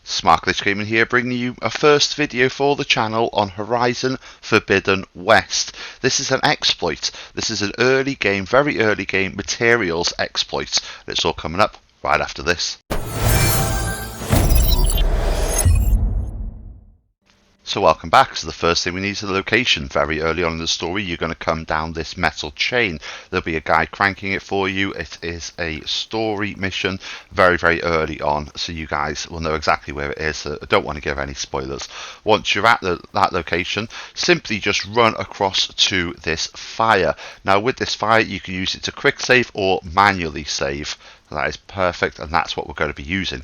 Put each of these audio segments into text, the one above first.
SmartGlitch Gaming here, bringing you a first video for the channel on Horizon Forbidden West. This is an exploit. This is an early game, very early game materials exploit. And it's all coming up right after this. So welcome back. So the first thing we need is the location. Very early on in the story, you're going to come down this metal chain. There'll be a guy cranking it for you. It is a story mission very, very early on, so you guys will know exactly where it is. So I don't want to give any spoilers. Once you're at that location, simply just run across to this fire. Now with this fire, you can use it to quick save or manually save. That is perfect, and that's what we're going to be using.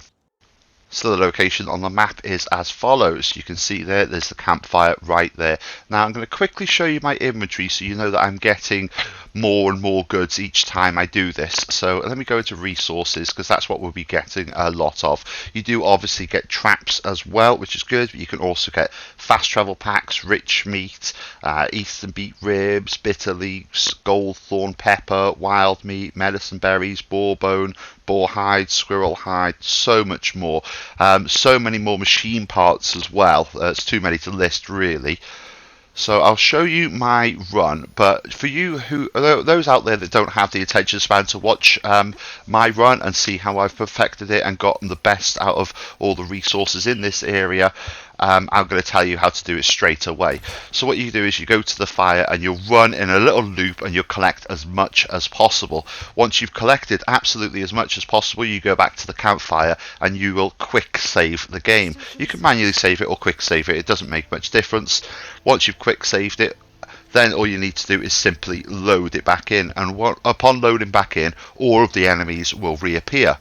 So the location on the map is as follows. You can see there's the campfire right there. Now I'm going to quickly show you my inventory so you know that I'm getting more and more goods each time I do this. So let me go into resources, because that's what we'll be getting a lot of. You do obviously get traps as well, which is good, but you can also get fast travel packs, rich meat, eastern beet ribs, bitter leaves, gold thorn pepper, wild meat, medicine berries, boar bone, boar hide, squirrel hide, so much more. So many more machine parts as well. It's too many to list really. So I'll show you my run, but for you those out there that don't have the attention span to watch my run and see how I've perfected it and gotten the best out of all the resources in this area, I'm going to tell you how to do it straight away. So what you do is you go to the fire and you'll run in a little loop and you'll collect as much as possible. Once you've collected absolutely as much as possible, you go back to the campfire and you will quick save the game. You can manually save it or quick save it, it doesn't make much difference. Once you've quick saved it, then all you need to do is simply load it back in, and upon loading back in, all of the enemies will reappear.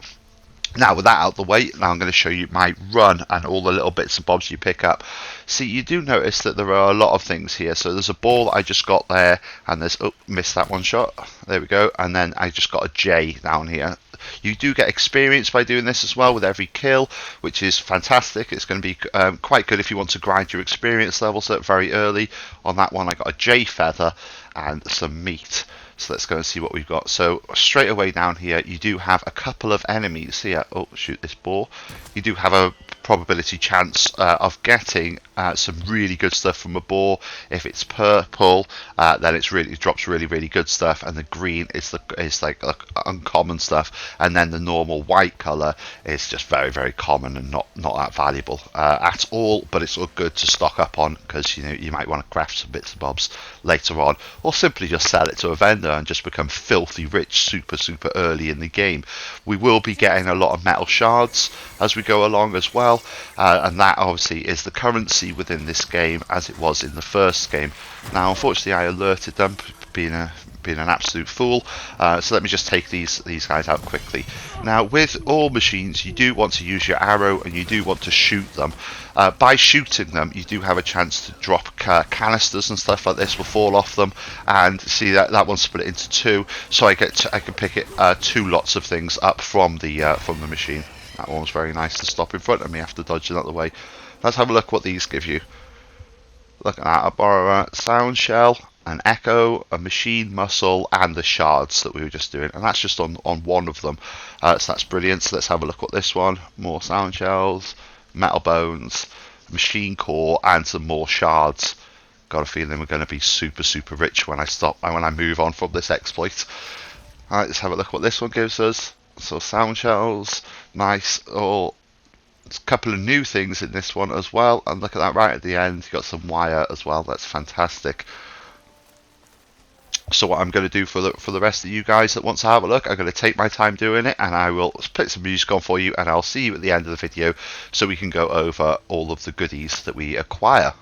Now with that out of the way, now I'm going to show you my run and all the little bits and bobs you pick up. See, you do notice that there are a lot of things here. So there's a ball that I just got there, and there's, oh, missed that one shot. There we go. And then I just got a J down here. You do get experience by doing this as well with every kill, which is fantastic. It's going to be quite good if you want to grind your experience levels up very early. On that one I got a J feather and some meat. So let's go and see what we've got. So straight away down here, you do have a couple of enemies here. Oh, shoot this boar. You do have a probability chance of getting some really good stuff from a boar. If it's purple, then it drops really good stuff, and the green is like uncommon stuff, and then the normal white color is just very common and not that valuable at all. But it's all good to stock up on, because you might want to craft some bits and bobs later on, or simply just sell it to a vendor and just become filthy rich super early in the game. We will be getting a lot of metal shards as we go along as well, and that obviously is the currency within this game as it was in the first game. Now unfortunately I alerted them, being an absolute fool, so let me just take these guys out quickly. Now with all machines, you do want to use your arrow and you do want to shoot them. By shooting them, you do have a chance to drop canisters and stuff like this will fall off them, and see that one's split into two, so I can pick it two lots of things up from the machine. That one was very nice to stop in front of me after dodging out of the way. Let's have a look what these give you. Look at that, a borrower, sound shell, an echo, a machine muscle, and the shards that we were just doing, and that's just on one of them. So that's brilliant. So let's have a look at this one. More sound shells, metal bones, machine core, and some more shards. Got a feeling we're going to be super rich when I move on from this exploit. Alright, let's have a look what this one gives us. So sound shells, nice. Oh, there's a couple of new things in this one as well, and look at that right at the end, you've got some wire as well. That's fantastic. So what I'm going to do for the rest of you guys that want to have a look, I'm going to take my time doing it, and I will put some music on for you, and I'll see you at the end of the video so we can go over all of the goodies that we acquire.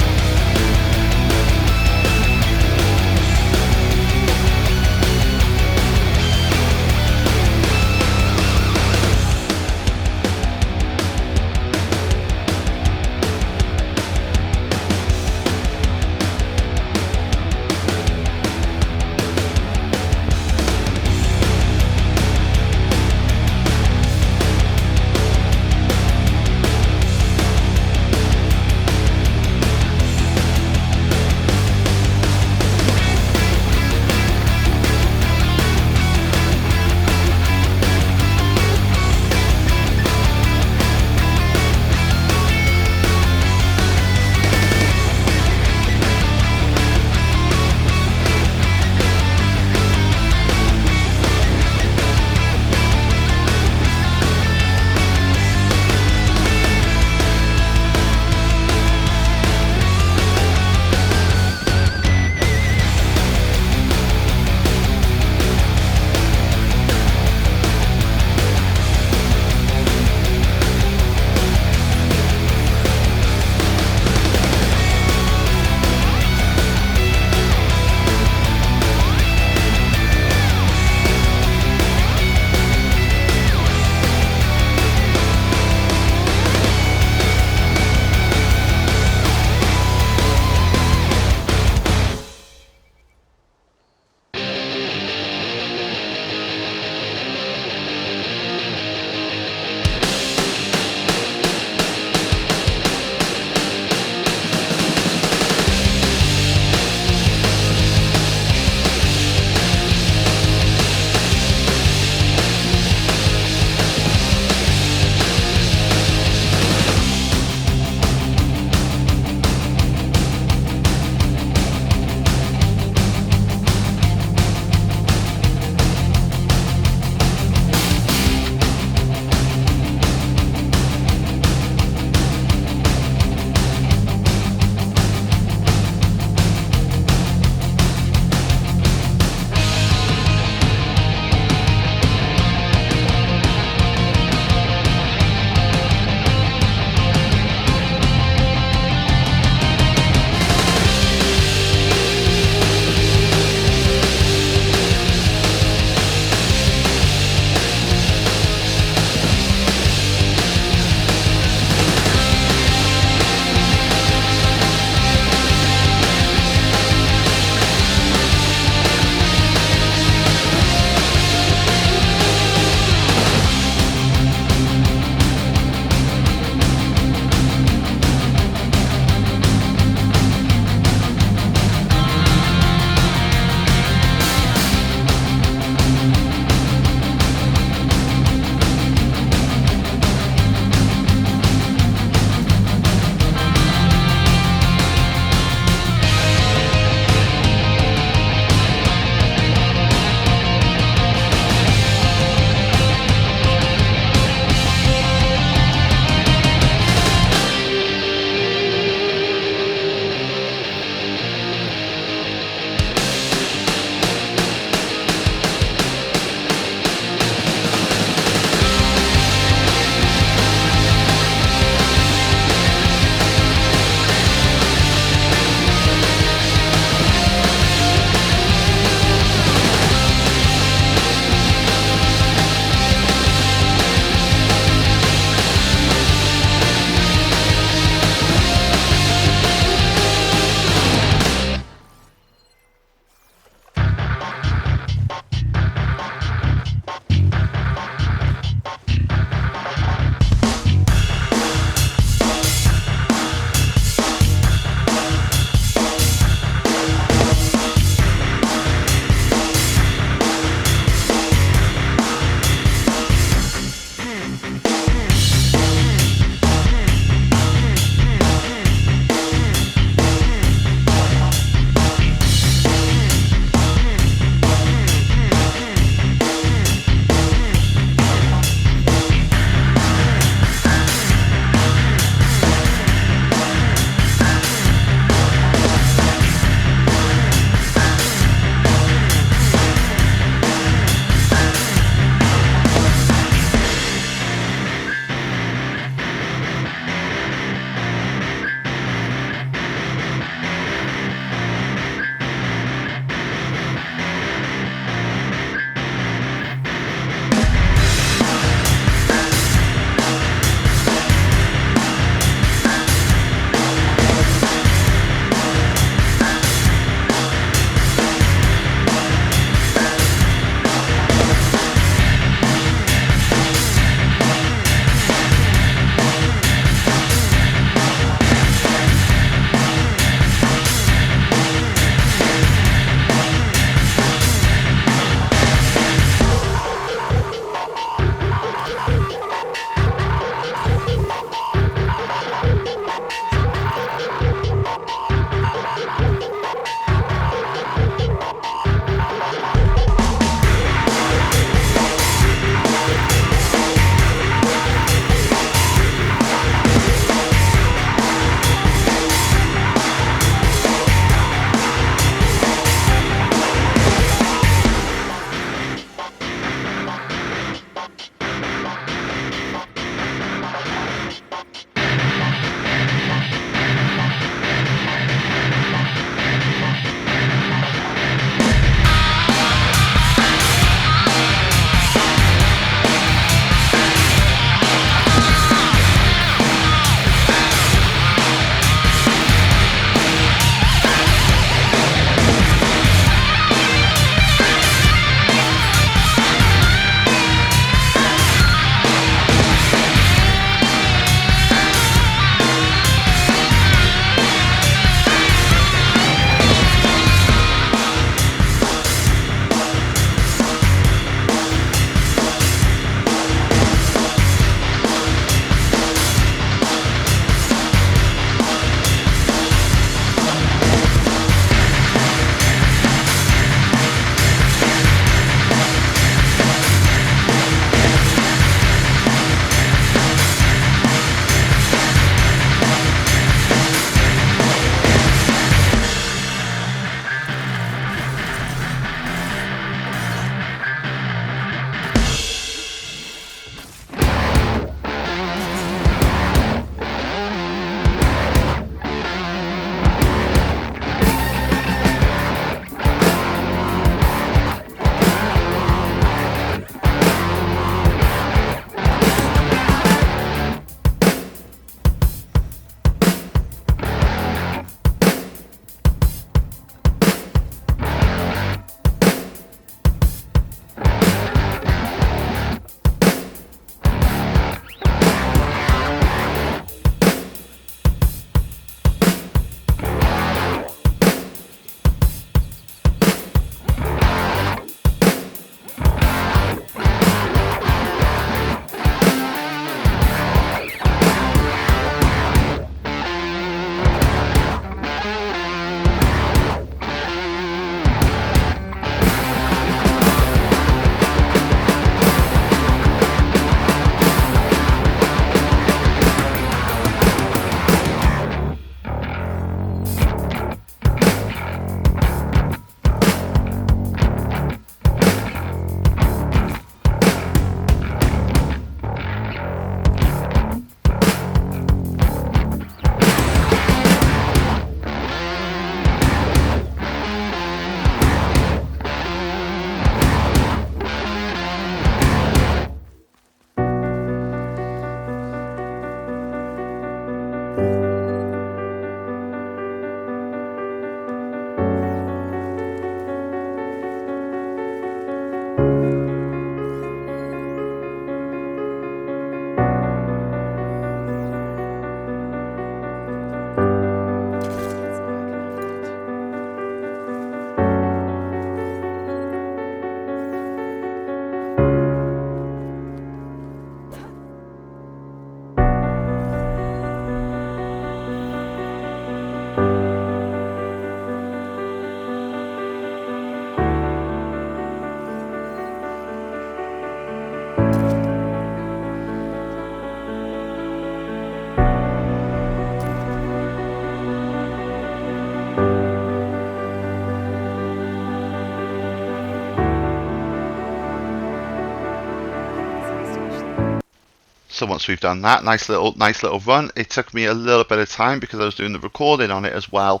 So once we've done that, nice little run. It took me a little bit of time because I was doing the recording on it as well.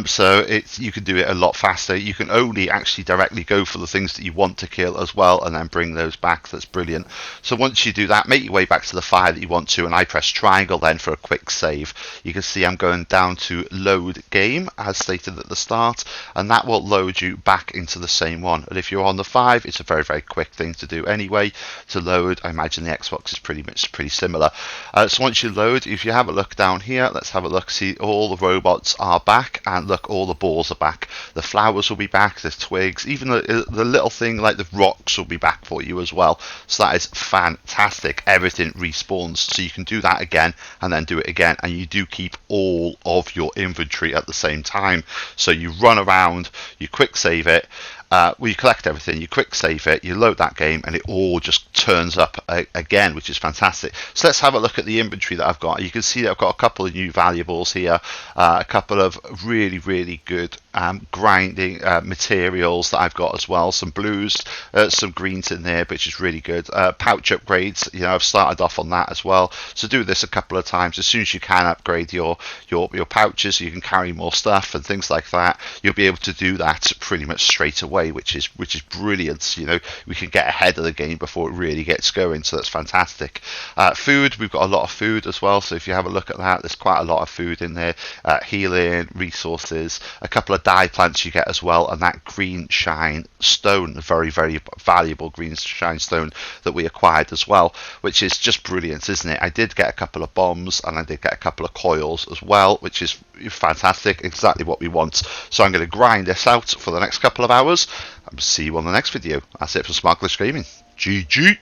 So you can do it a lot faster. You can only actually directly go for the things that you want to kill as well, and then bring those back. That's brilliant. So once you do that, make your way back to the fire that you want to, and I press triangle then for a quick save. You can see I'm going down to load game as stated at the start, and that will load you back into the same one. And if you're on the 5, it's a very quick thing to do anyway to load. I imagine the Xbox is pretty similar. So once you load, if you have a look down here, let's have a look. See, all the robots are back, and look, all the balls are back. The flowers will be back, the twigs, even the little thing like the rocks will be back for you as well. So that is fantastic. Everything respawns, so you can do that again and then do it again, and you do keep all of your inventory at the same time. So you run around, you quick save it, you collect everything, you quick save it, you load that game, and it all just turns up again, which is fantastic. So let's have a look at the inventory that I've got. You can see that I've got a couple of new valuables here, a couple of really good grinding materials that I've got as well. Some blues, some greens in there, which is really good. Pouch upgrades, I've started off on that as well. So do this a couple of times. As soon as you can upgrade your pouches, so you can carry more stuff and things like that. You'll be able to do that pretty much straight away, which is brilliant. We can get ahead of the game before it really gets going, so that's fantastic. Food, we've got a lot of food as well, so if you have a look at that, there's quite a lot of food in there. Healing, resources, a couple of dye plants you get as well, and that green shine stone, very valuable green shine stone that we acquired as well, which is just brilliant, isn't it? I did get a couple of bombs, and I did get a couple of coils as well, which is fantastic, exactly what we want. So I'm going to grind this out for the next couple of hours and see you on the next video. That's it for Smartglitch Gaming. GG.